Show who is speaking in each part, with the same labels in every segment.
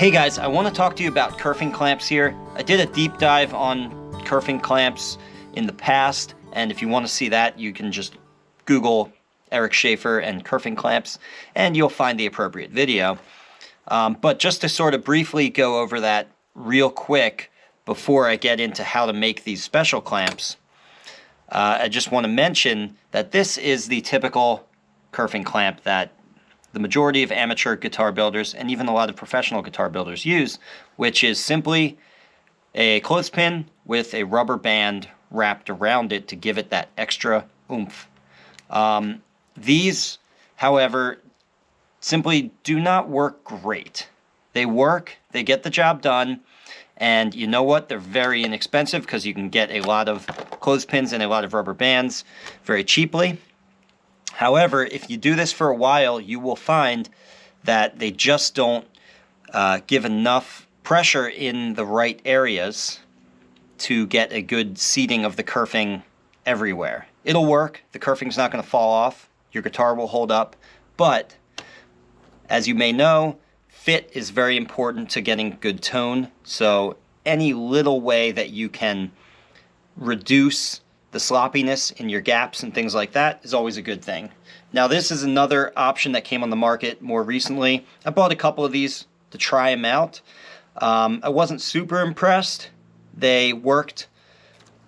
Speaker 1: Hey guys, I want to talk to you about kerfing clamps here. I did a deep dive on kerfing clamps in the past, and if you want to see that, you can just Google Eric Schaefer and kerfing clamps, and you'll find the appropriate video. But just to sort of briefly go over that real quick before I get into how to make these special clamps, I just want to mention that this is the typical kerfing clamp that the majority of amateur guitar builders and even a lot of professional guitar builders use, which is simply a clothespin with a rubber band wrapped around it to give it that extra oomph. These, however, simply do not work great. They work, they get the job done, and you know what? They're very inexpensive because you can get a lot of clothespins and a lot of rubber bands very cheaply. However, if you do this for a while, you will find that they just don't give enough pressure in the right areas to get a good seating of the kerfing everywhere. It'll work, the kerfing's not going to fall off, your guitar will hold up, but as you may know, fit is very important to getting good tone, so any little way that you can reduce the sloppiness in your gaps and things like that is always a good thing. Now this is another option that came on the market more recently. I bought a couple of these to try them out. I wasn't super impressed. They worked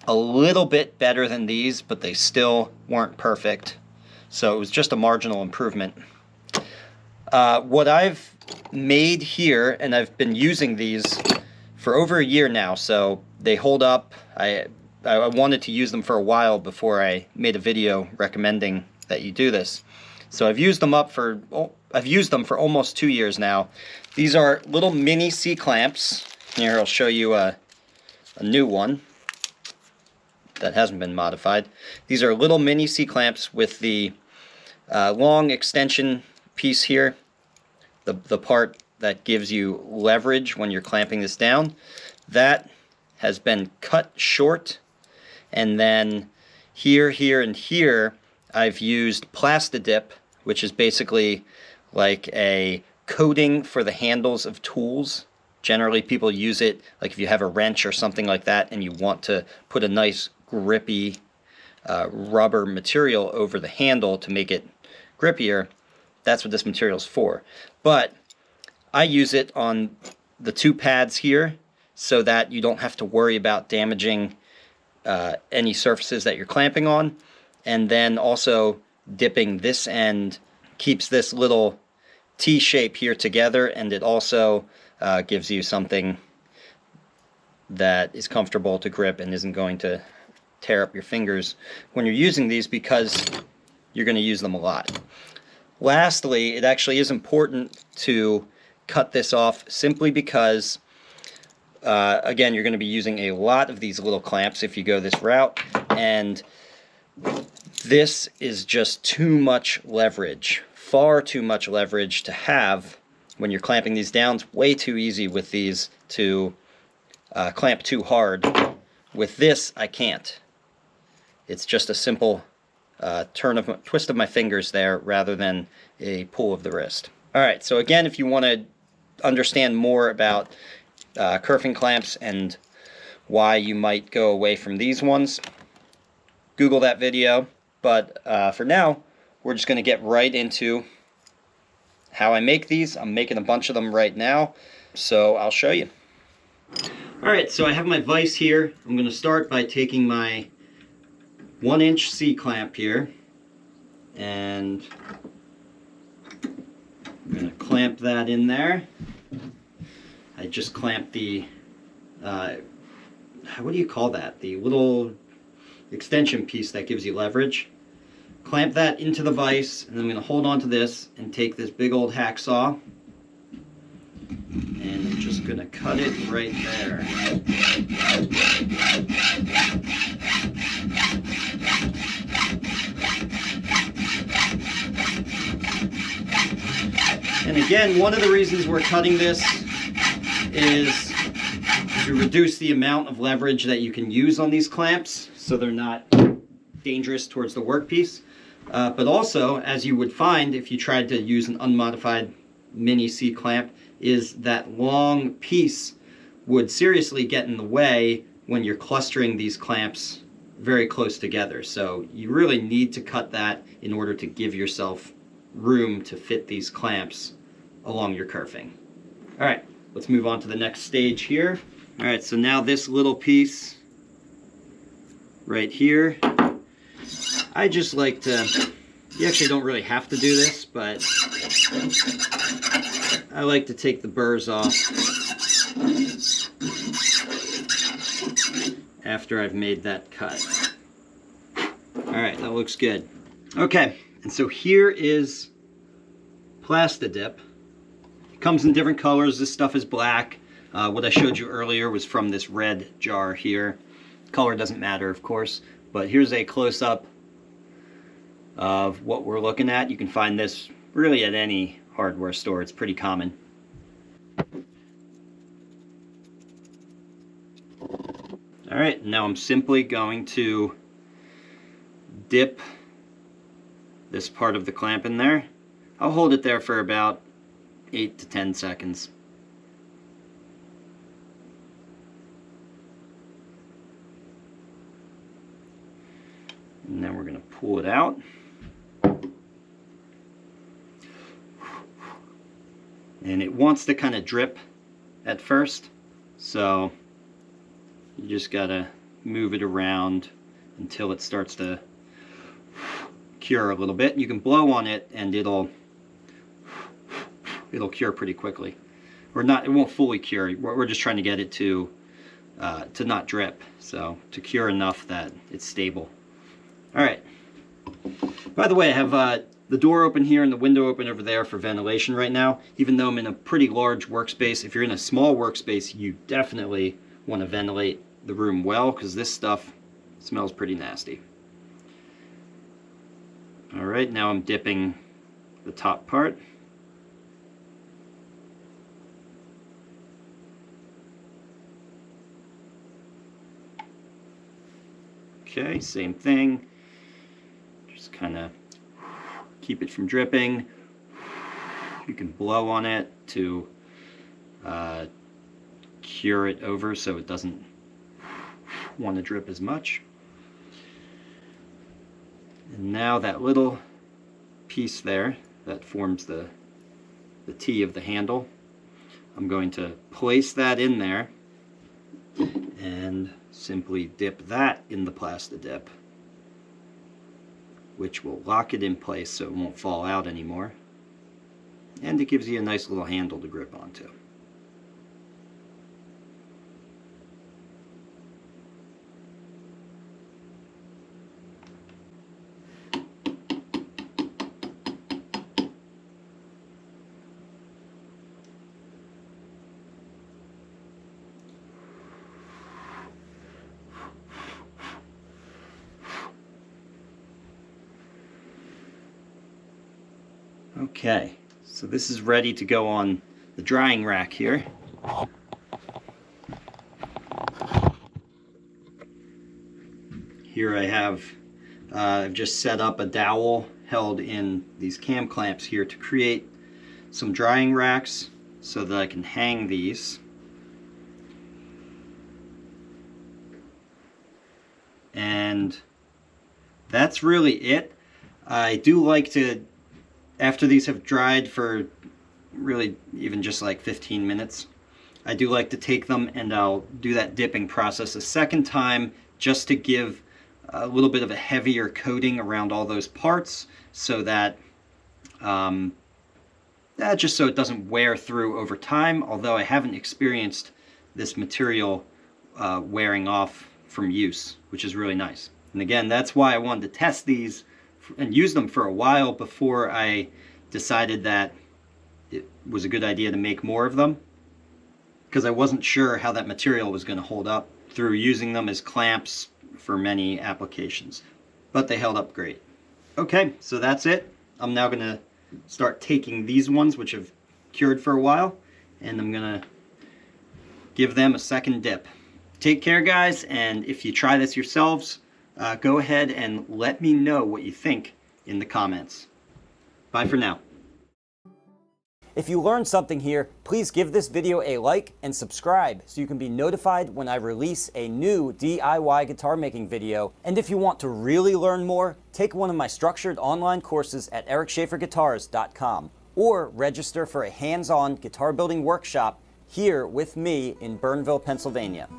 Speaker 1: a little bit better than these, but they still weren't perfect. So it was just a marginal improvement. What I've made here, and I've been using these for over a year now, so they hold up. I wanted to use them for a while before I made a video recommending that you do this. So I've used them for almost 2 years now. These are little mini C-clamps. Here I'll show you a new one that hasn't been modified. These are little mini C-clamps with the long extension piece here, the part that gives you leverage when you're clamping this down. That has been cut short. And then here, and here, I've used Plasti-Dip, which is basically like a coating for the handles of tools. Generally, people use it like if you have a wrench or something like that and you want to put a nice grippy rubber material over the handle to make it grippier. That's what this material is for. But I use it on the two pads here so that you don't have to worry about damaging any surfaces that you're clamping on, and then also dipping this end keeps this little T shape here together, and it also gives you something that is comfortable to grip and isn't going to tear up your fingers when you're using these, because you're going to use them a lot. Lastly, it actually is important to cut this off simply because again, you're going to be using a lot of these little clamps if you go this route, and this is just too much leverage, far too much leverage to have when you're clamping these down. It's way too easy with these to clamp too hard. With this, I can't. It's just a simple twist of my fingers there rather than a pull of the wrist. Alright, so again, if you want to understand more about kerfing clamps and why you might go away from these ones, Google that video. But for now, we're just going to get right into how I make these. I'm making a bunch of them right now, so I'll show you. Alright, so I have my vise here. I'm going to start by taking my 1-inch C-clamp here, and I'm going to clamp that in there. I just clamped the, what do you call that? The little extension piece that gives you leverage. Clamp that into the vise, and I'm going to hold on to this and take this big old hacksaw, and I'm just going to cut it right there. And again, one of the reasons we're cutting this is to reduce the amount of leverage that you can use on these clamps so they're not dangerous towards the workpiece. But also, as you would find if you tried to use an unmodified mini C-clamp is that long piece would seriously get in the way when you're clustering these clamps very close together. So you really need to cut that in order to give yourself room to fit these clamps along your kerfing. All right, let's move on to the next stage here. All right, so now this little piece right here, I just like to, you actually don't really have to do this, but I like to take the burrs off after I've made that cut. All right, that looks good. Okay, and so here is Plasti-Dip. It comes in different colors. This stuff is black. What I showed you earlier was from this red jar here. Color doesn't matter, of course, but here's a close-up of what we're looking at. You can find this really at any hardware store. It's pretty common. All right, now I'm simply going to dip this part of the clamp in there. I'll hold it there for about 8 to 10 seconds. And then we're going to pull it out. And it wants to kind of drip at first, so you just got to move it around until it starts to cure a little bit. You can blow on it and it'll cure pretty quickly. Or not, it won't fully cure. We're just trying to get it to not drip, so to cure enough that it's stable. All right. By the way, I have the door open here and the window open over there for ventilation right now. Even though I'm in a pretty large workspace, if you're in a small workspace, you definitely want to ventilate the room well, because this stuff smells pretty nasty. All right, now I'm dipping the top part. Okay, same thing. Just kind of keep it from dripping. You can blow on it to cure it over so it doesn't want to drip as much. And now that little piece there that forms the T of the handle, I'm going to place that in there and simply dip that in the Plasti-Dip, which will lock it in place so it won't fall out anymore, and it gives you a nice little handle to grip onto. Okay, so this is ready to go on the drying rack here. Here I have, I've just set up a dowel held in these cam clamps here to create some drying racks so that I can hang these. And that's really it. I do like to, after these have dried for really even just like 15 minutes, I do like to take them and I'll do that dipping process a second time just to give a little bit of a heavier coating around all those parts so that just so it doesn't wear through over time, although I haven't experienced this material wearing off from use, which is really nice. And again, that's why I wanted to test these and use them for a while before I decided that it was a good idea to make more of them, because I wasn't sure how that material was going to hold up through using them as clamps for many applications, but they held up great. Okay, so that's it. I'm now going to start taking these ones which have cured for a while, and I'm going to give them a second dip. Take care, guys, and if you try this yourselves, go ahead and let me know what you think in the comments. Bye for now.
Speaker 2: If you learned something here, please give this video a like and subscribe so you can be notified when I release a new DIY guitar making video. And if you want to really learn more, take one of my structured online courses at ericschaferguitars.com or register for a hands-on guitar building workshop here with me in Burnville, Pennsylvania.